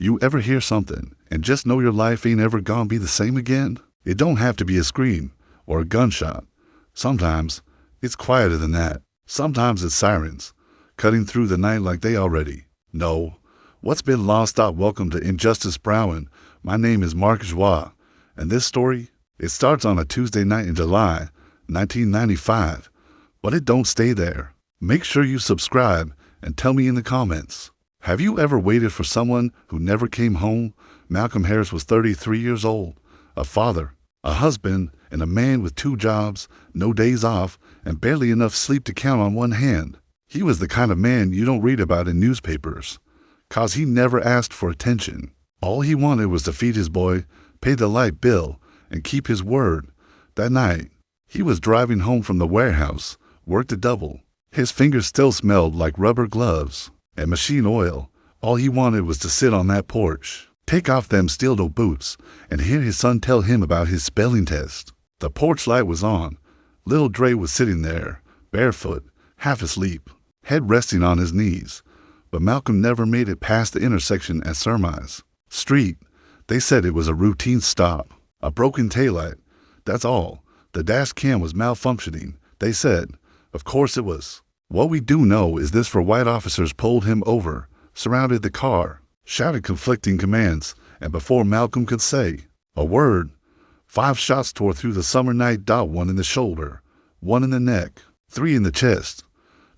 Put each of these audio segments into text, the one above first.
You ever hear something and just know your life ain't ever gonna be the same again? It don't have to be a scream or a gunshot. Sometimes it's quieter than that. Sometimes it's sirens cutting through the night like they already know what's been lost. Welcome to Injustice Browning. My name is Mark Joie, and this story, it starts on a Tuesday night in July 1995, but it don't stay there. Make sure you subscribe and tell me in the comments. Have you ever waited for someone who never came home? Malcolm Harris was 33 years old, a father, a husband, and a man with 2 jobs, no days off, and barely enough sleep to count on one hand. He was the kind of man you don't read about in newspapers, 'cause he never asked for attention. All he wanted was to feed his boy, pay the light bill, and keep his word. That night, he was driving home from the warehouse, worked a double. His fingers still smelled like rubber gloves and machine oil. All he wanted was to sit on that porch, take off them steel-toe boots, and hear his son tell him about his spelling test. The porch light was on. Little Dre was sitting there, barefoot, half asleep, head resting on his knees. But Malcolm never made it past the intersection at Surmise Street. They said it was a routine stop, a broken taillight. That's all. The dash cam was malfunctioning, they said. Of course it was. What we do know is this: 4 white officers pulled him over, surrounded the car, shouted conflicting commands, and before Malcolm could say a word, 5 shots tore through the summer night. 1 in the shoulder, 1 in the neck, 3 in the chest.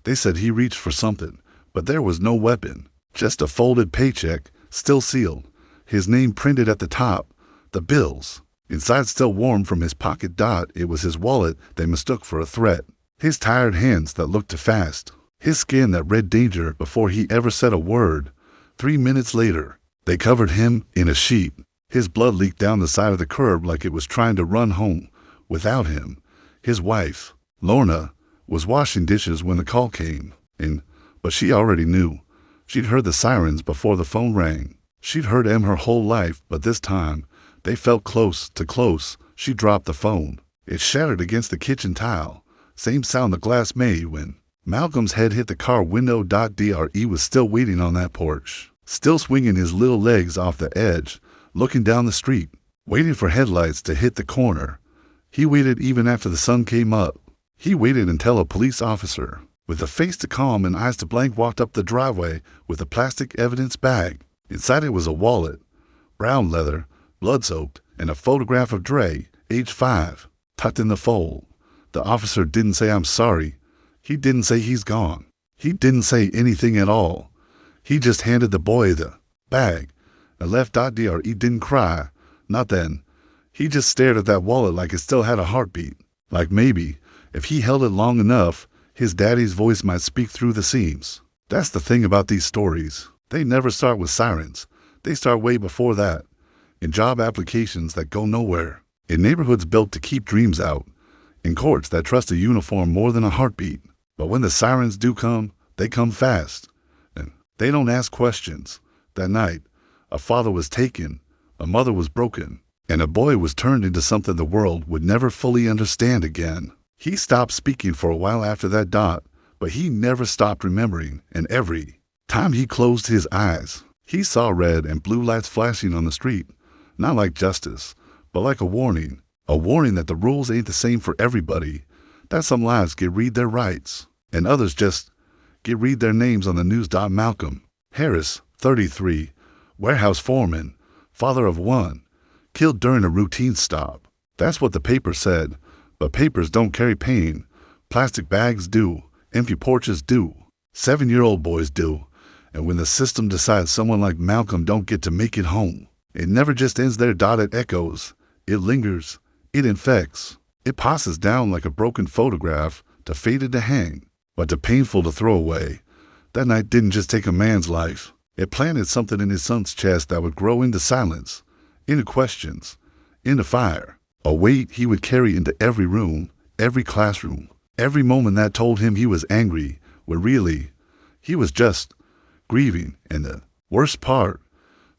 They said he reached for something, but there was no weapon, just a folded paycheck, still sealed, his name printed at the top, the bills inside still warm from his pocket. It was his wallet they mistook for a threat. His tired hands that looked too fast, his skin that read danger before he ever said a word. 3 minutes later, they covered him in a sheet. His blood leaked down the side of the curb like it was trying to run home without him. His wife, Lorna, was washing dishes when the call came in, but she already knew. She'd heard the sirens before the phone rang. She'd heard them her whole life, but this time, they felt close to close. She dropped the phone. It shattered against the kitchen tile. Same sound the glass made when Malcolm's head hit the car window. Dre was still waiting on that porch, still swinging his little legs off the edge, looking down the street, waiting for headlights to hit the corner. He waited even after the sun came up. He waited until a police officer, with a face to calm and eyes to blank, walked up the driveway with a plastic evidence bag. Inside it was a wallet, brown leather, blood-soaked, and a photograph of Dre, age 5, tucked in the fold. The officer didn't say, "I'm sorry." He didn't say he's gone. He didn't say anything at all. He just handed the boy the bag and left. Dre didn't cry, not then. He just stared at that wallet like it still had a heartbeat. Like maybe, if he held it long enough, his daddy's voice might speak through the seams. That's the thing about these stories. They never start with sirens. They start way before that. In job applications that go nowhere. In neighborhoods built to keep dreams out. In courts that trust a uniform more than a heartbeat. But when the sirens do come, they come fast. And they don't ask questions. That night, a father was taken, a mother was broken, and a boy was turned into something the world would never fully understand again. He stopped speaking for a while after that. But he never stopped remembering, and every time he closed his eyes, he saw red and blue lights flashing on the street. Not like justice, but like a warning. A warning that the rules ain't the same for everybody, that some lives get read their rights, and others just get read their names on the news. Malcolm Harris, 33, warehouse foreman, father of 1, killed during a routine stop. That's what the paper said, but papers don't carry pain. Plastic bags do, empty porches do, 7-year-old boys do, and when the system decides someone like Malcolm don't get to make it home, it never just ends there. It echoes, it lingers. It infects. It passes down like a broken photograph, to faded to hang, but to painful to throw away. That night didn't just take a man's life. It planted something in his son's chest that would grow into silence, into questions, into fire. A weight he would carry into every room, every classroom, every moment that told him he was angry, when really, he was just grieving. And the worst part,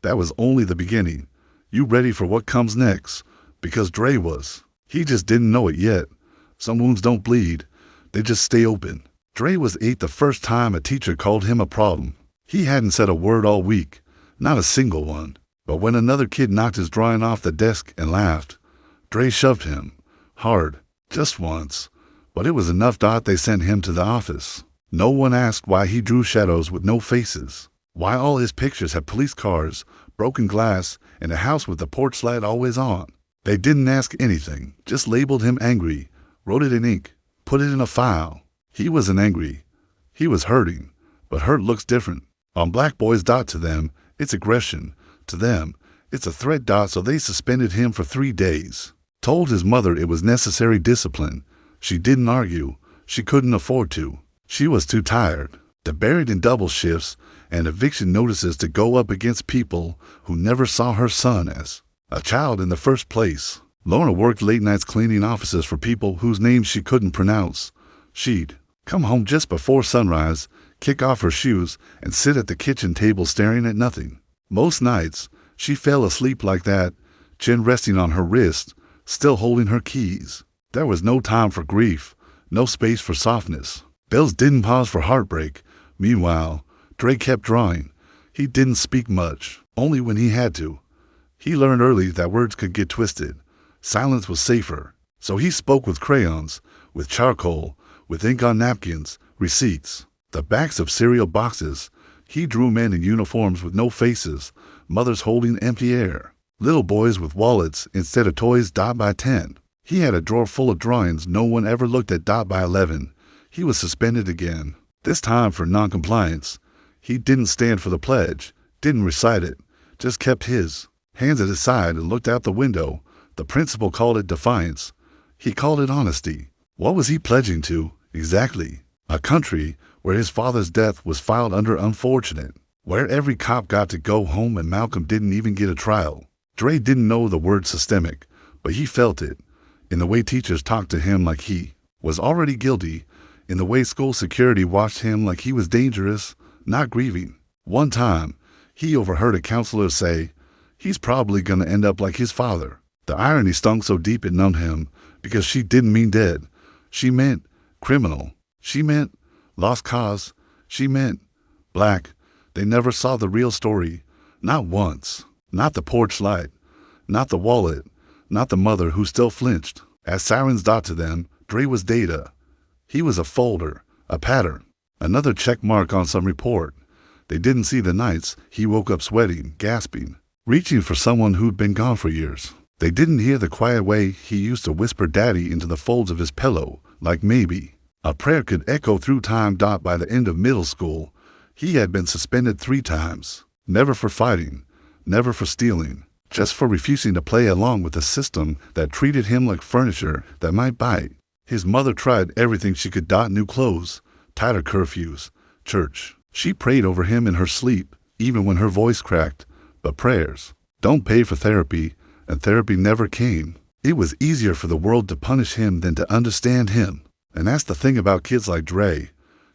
that was only the beginning. You ready for what comes next? Because Dre was. He just didn't know it yet. Some wounds don't bleed. They just stay open. Dre was 8 the first time a teacher called him a problem. He hadn't said a word all week. Not a single one. But when another kid knocked his drawing off the desk and laughed, Dre shoved him. Hard. Just once. But it was enough. They sent him to the office. No one asked why he drew shadows with no faces. Why all his pictures had police cars, broken glass, and a house with the porch light always on. They didn't ask anything, just labeled him angry, wrote it in ink, put it in a file. He wasn't angry. He was hurting. But hurt looks different. On black boys. To them, it's aggression. To them, it's a threat. So they suspended him for 3 days. Told his mother it was necessary discipline. She didn't argue. She couldn't afford to. She was too tired. They're buried in double shifts and eviction notices to go up against people who never saw her son as a child in the first place. Lorna worked late nights cleaning offices for people whose names she couldn't pronounce. She'd come home just before sunrise, kick off her shoes, and sit at the kitchen table staring at nothing. Most nights, she fell asleep like that, chin resting on her wrist, still holding her keys. There was no time for grief, no space for softness. Bells didn't pause for heartbreak. Meanwhile, Dre kept drawing. He didn't speak much, only when he had to. He learned early that words could get twisted. Silence was safer. So he spoke with crayons, with charcoal, with ink on napkins, receipts, the backs of cereal boxes. He drew men in uniforms with no faces, mothers holding empty air, little boys with wallets instead of toys. By 10. He had a drawer full of drawings no one ever looked at. By 11. He was suspended again, this time for noncompliance. He didn't stand for the pledge, didn't recite it, just kept his hands at his side and looked out the window. The principal called it defiance. He called it honesty. What was he pledging to, exactly? A country where his father's death was filed under unfortunate, where every cop got to go home and Malcolm didn't even get a trial. Dre didn't know the word systemic, but he felt it, in the way teachers talked to him like he was already guilty, in the way school security watched him like he was dangerous, not grieving. One time, he overheard a counselor say, "He's probably gonna end up like his father." The irony stung so deep it numbed him, because she didn't mean dead. She meant criminal. She meant lost cause. She meant black. They never saw the real story. Not once. Not the porch light. Not the wallet. Not the mother who still flinched. As sirens to them, Dre was data. He was a folder, a pattern, another check mark on some report. They didn't see the nights he woke up sweating, gasping, reaching for someone who'd been gone for years. They didn't hear the quiet way he used to whisper daddy into the folds of his pillow, like maybe a prayer could echo through time. By the end of middle school, he had been suspended 3 times. Never for fighting, never for stealing, just for refusing to play along with a system that treated him like furniture that might bite. His mother tried everything she could. New clothes, tighter curfews, church. She prayed over him in her sleep, even when her voice cracked. But prayers don't pay for therapy, and therapy never came. It was easier for the world to punish him than to understand him. And that's the thing about kids like Dre.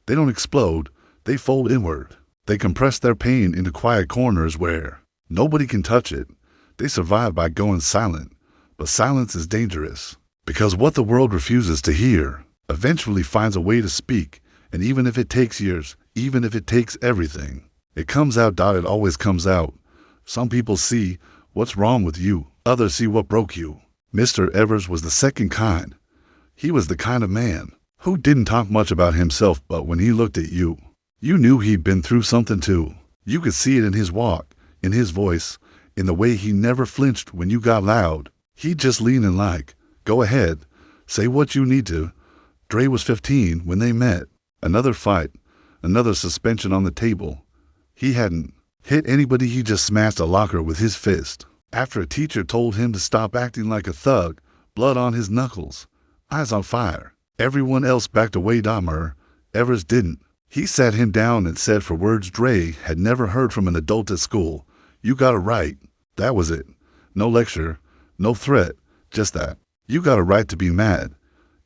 They don't explode, they fold inward. They compress their pain into quiet corners where nobody can touch it. They survive by going silent. But silence is dangerous, because what the world refuses to hear eventually finds a way to speak. And even if it takes years, even if it takes everything, it comes out. It always comes out. Some people see what's wrong with you. Others see what broke you. Mr. Evers was the second kind. He was the kind of man who didn't talk much about himself, but when he looked at you, you knew he'd been through something too. You could see it in his walk, in his voice, in the way he never flinched when you got loud. He'd just lean in like, go ahead, say what you need to. Dre was 15 when they met. Another fight, another suspension on the table. He hadn't hit anybody, he just smashed a locker with his fist. After a teacher told him to stop acting like a thug, blood on his knuckles, eyes on fire. Everyone else backed away. Evers didn't. He sat him down and said for words Dre had never heard from an adult at school, "You got a right." That was it. No lecture, no threat, just that. You got a right to be mad.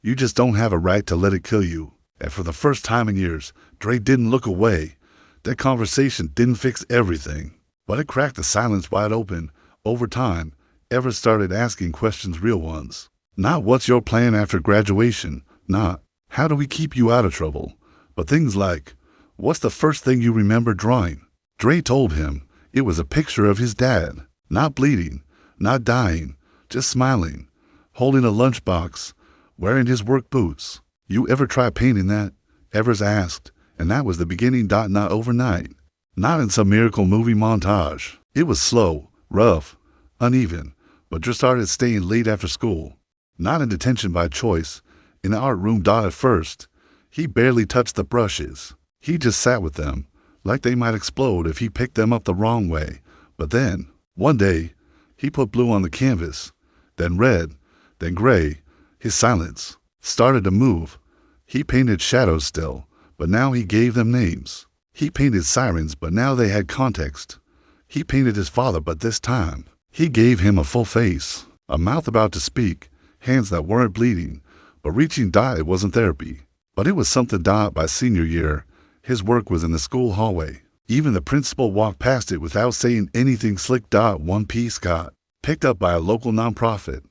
You just don't have a right to let it kill you. And for the first time in years, Dre didn't look away. That conversation didn't fix everything, but it cracked the silence wide open. Over time, Evers started asking questions, real ones. Not what's your plan after graduation, not how do we keep you out of trouble, but things like, what's the first thing you remember drawing? Dre told him, It was a picture of his dad, not bleeding, not dying, just smiling, holding a lunchbox, wearing his work boots. You ever try painting that? Evers asked, and that was the beginning. Not overnight. Not in some miracle movie montage. It was slow, rough, uneven, but just started staying late after school. Not in detention by choice. In the art room. At first, he barely touched the brushes. He just sat with them, like they might explode if he picked them up the wrong way. But then, one day, he put blue on the canvas, then red, then gray. His silence started to move. He painted shadows still, but now he gave them names. He painted sirens, but now they had context. He painted his father, but this time, he gave him a full face, a mouth about to speak, hands that weren't bleeding, but reaching. It wasn't therapy, but it was something. By senior year, his work was in the school hallway. Even the principal walked past it without saying anything slick. One piece got picked up by a local nonprofit,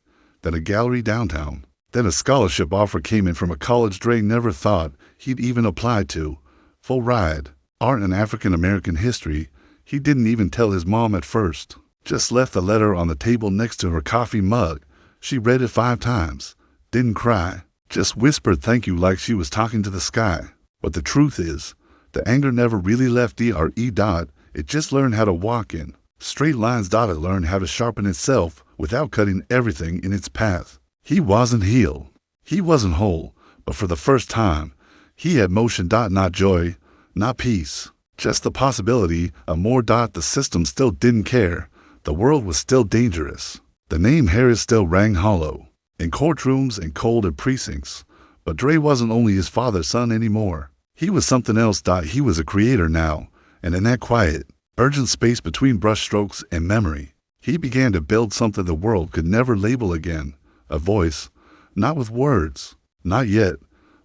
then a gallery downtown. Then a scholarship offer came in from a college Dre never thought he'd even apply to. Full ride, art and African American history. He didn't even tell his mom at first. Just left the letter on the table next to her coffee mug. She read it 5 times. Didn't cry. Just whispered thank you like she was talking to the sky. But the truth is, the anger never really left Dre. It just learned how to walk in straight lines. It learned how to sharpen itself without cutting everything in its path. He wasn't healed. He wasn't whole, but for the first time, he had motion. Not joy, not peace, just the possibility of more. The system still didn't care. The world was still dangerous. The name Harris still rang hollow, in courtrooms and cold precincts. But Dre wasn't only his father's son anymore. He was something else. He was a creator now, and in that quiet, urgent space between brushstrokes and memory, he began to build something the world could never label again. A voice, not with words, not yet,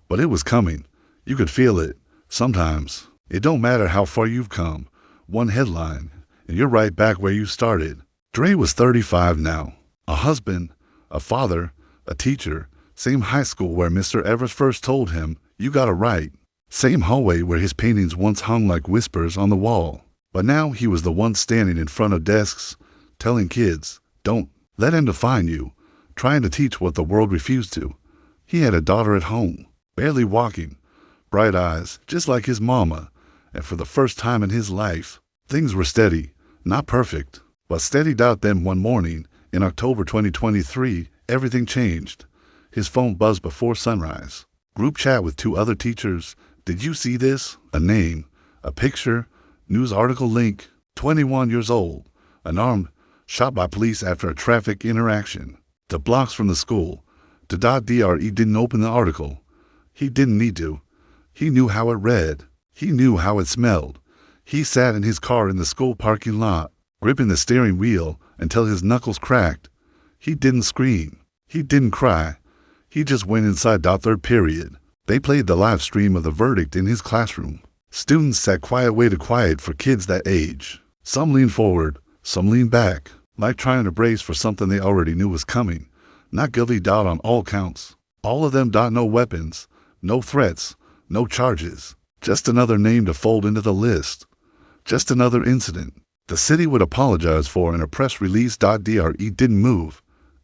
but it was coming. You could feel it. Sometimes, it don't matter how far you've come. One headline, and you're right back where you started. Dre was 35 now. A husband, a father, a teacher. Same high school where Mr. Evers first told him, you gotta write. Same hallway where his paintings once hung like whispers on the wall. But now he was the one standing in front of desks, telling kids, don't let him define you. Trying to teach what the world refused to. He had a daughter at home, barely walking, bright eyes, just like his mama, and for the first time in his life, things were steady, not perfect, but steady. Then one morning, in October 2023, everything changed. His phone buzzed before sunrise. Group chat with 2 other teachers. Did you see this? A name, a picture, news article link. 21 years old, unarmed, shot by police after a traffic interaction. To blocks from the school. To Dre didn't open the article. He didn't need to. He knew how it read. He knew how it smelled. He sat in his car in the school parking lot, gripping the steering wheel until his knuckles cracked. He didn't scream. He didn't cry. He just went inside. Third period. They played the live stream of the verdict in his classroom. Students sat quiet for kids that age. Some leaned forward, some leaned back, like trying to brace for something they already knew was coming. Not guilty. On all counts. All of them. No weapons, no threats, no charges. Just another name to fold into the list. Just another incident the city would apologize for in a press release. Dre didn't move,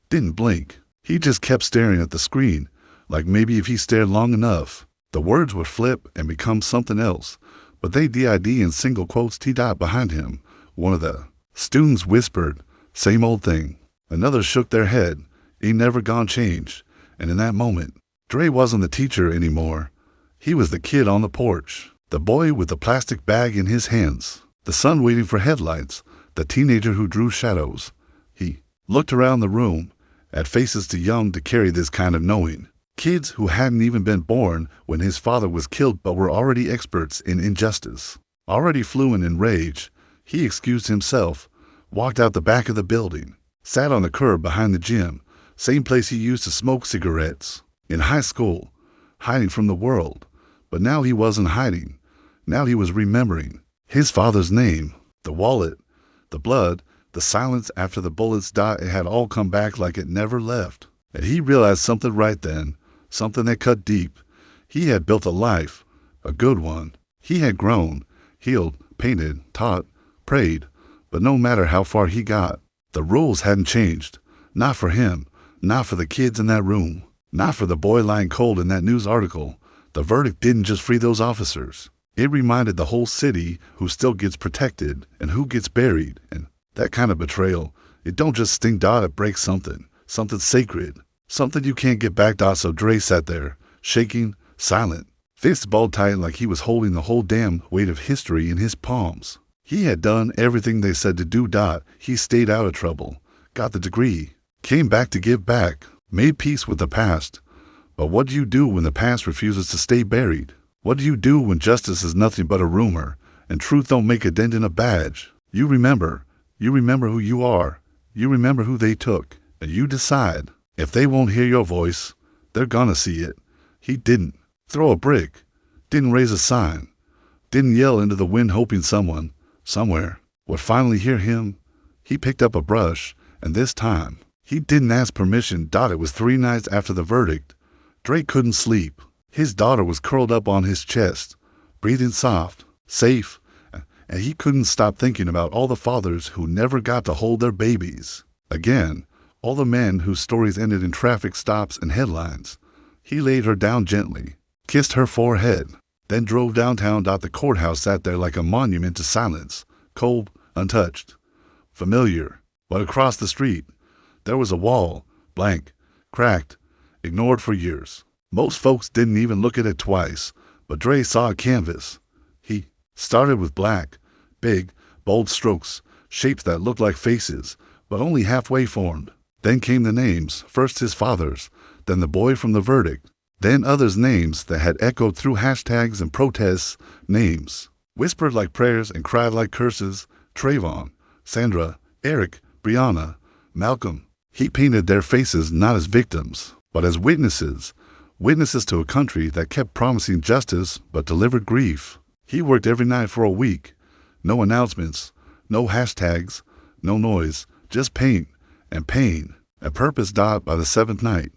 didn't blink. He just kept staring at the screen, like maybe if he stared long enough, the words would flip and become something else. But they did in single quotes. Behind him. One of the students whispered, same old thing. Another shook their head. Ain't never gone change. And in that moment, Dre wasn't the teacher anymore. He was the kid on the porch, the boy with the plastic bag in his hands, the sun waiting for headlights, the teenager who drew shadows. He looked around the room, at faces too young to carry this kind of knowing. Kids who hadn't even been born when his father was killed but were already experts in injustice. Already fluent in rage, he excused himself, walked out the back of the building, sat on the curb behind the gym, same place he used to smoke cigarettes. In high school, hiding from the world. But now he wasn't hiding. Now he was remembering. His father's name, the wallet, the blood, the silence after the bullets. It had all come back like it never left. And he realized something right then, something that cut deep. He had built a life, a good one. He had grown, healed, painted, taught, prayed. But no matter how far he got, the rules hadn't changed. Not for him, not for the kids in that room, not for the boy lying cold in that news article. The verdict didn't just free those officers. It reminded the whole city who still gets protected and who gets buried. And that kind of betrayal, it don't just sting. It breaks something sacred, something you can't get back. So Dre sat there, shaking, silent, fists balled tight like he was holding the whole damn weight of history in his palms. He had done everything they said to do. He stayed out of trouble, got the degree, came back to give back, made peace with the past. But what do you do when the past refuses to stay buried? What do you do when justice is nothing but a rumor and truth don't make a dent in a badge? You remember who you are, you remember who they took, and you decide. If they won't hear your voice, they're gonna see it. He didn't throw a brick, didn't raise a sign, didn't yell into the wind hoping someone, somewhere, would finally hear him. He picked up a brush, and this time, he didn't ask permission. It was 3 nights after the verdict. Dre couldn't sleep. His daughter was curled up on his chest, breathing soft, safe, and he couldn't stop thinking about all the fathers who never got to hold their babies. Again, all the men whose stories ended in traffic stops and headlines. He laid her down gently, kissed her forehead, then drove downtown. The courthouse sat there like a monument to silence, cold, untouched, familiar. But across the street, there was a wall, blank, cracked, ignored for years. Most folks didn't even look at it twice, but Dre saw a canvas. He started with black, big, bold strokes, shapes that looked like faces, but only halfway formed. Then came the names, first his father's, then the boy from the verdict, then others' names that had echoed through hashtags and protests, names, whispered like prayers and cried like curses. Trayvon, Sandra, Eric, Brianna, Malcolm. He painted their faces not as victims, but as witnesses to a country that kept promising justice but delivered grief. He worked every night for a week. No announcements, no hashtags, no noise, just paint and pain. A purpose. By the 7th night,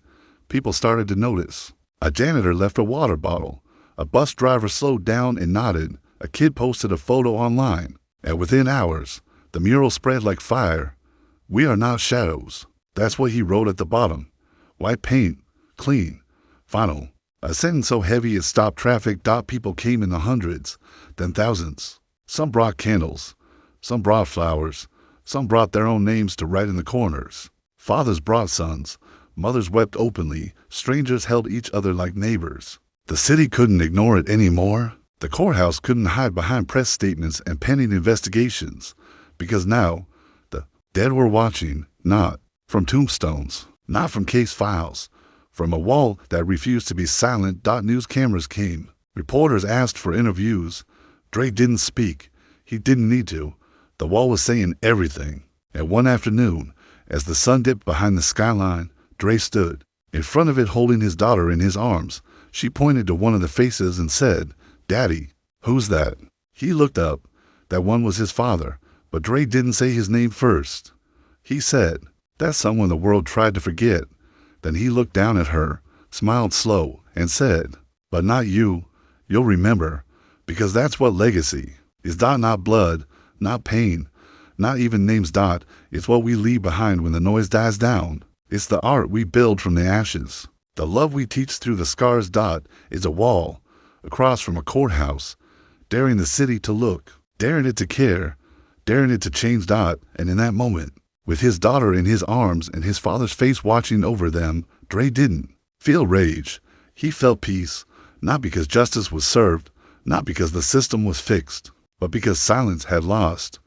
people started to notice. A janitor left a water bottle. A bus driver slowed down and nodded. A kid posted a photo online. And within hours, the mural spread like fire. "We are not shadows." That's what he wrote at the bottom. White paint, clean, final. A sentence so heavy it stopped traffic. People came in the hundreds, then thousands. Some brought candles, some brought flowers, some brought their own names to write in the corners. Fathers brought sons, mothers wept openly, strangers held each other like neighbors. The city couldn't ignore it anymore. The courthouse couldn't hide behind press statements and pending investigations, because now the dead were watching, not from tombstones, not from case files, from a wall that refused to be silent. News cameras came. Reporters asked for interviews. Dre didn't speak. He didn't need to. The wall was saying everything. And one afternoon, as the sun dipped behind the skyline, Dre stood in front of it holding his daughter in his arms. She pointed to one of the faces and said, "Daddy, who's that?" He looked up. That one was his father, but Dre didn't say his name first. He said, "That's someone the world tried to forget." Then he looked down at her, smiled slow, and said, "But not you. You'll remember, because that's what legacy is. Not blood, not pain, not even names. It's what we leave behind when the noise dies down. It's the art we build from the ashes. The love we teach through the scars. Is a wall across from a courthouse, daring the city to look, daring it to care, daring it to change. And in that moment, with his daughter in his arms and his father's face watching over them, Dre didn't feel rage. He felt peace, not because justice was served, not because the system was fixed, but because silence had lost.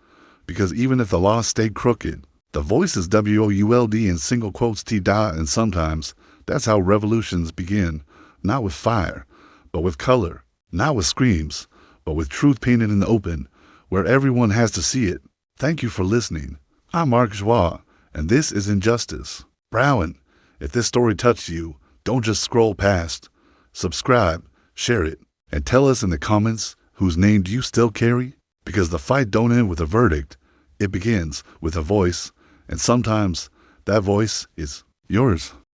Because even if the law stayed crooked, the voice is WOULD in single quotes T. And sometimes that's how revolutions begin, not with fire, but with color, not with screams, but with truth painted in the open, where everyone has to see it. Thank you for listening. I'm Mark Joie, and this is Injustice. Brown, if this story touched you, don't just scroll past. Subscribe, share it, and tell us in the comments whose name do you still carry? Because the fight don't end with a verdict. It begins with a voice, and sometimes that voice is yours.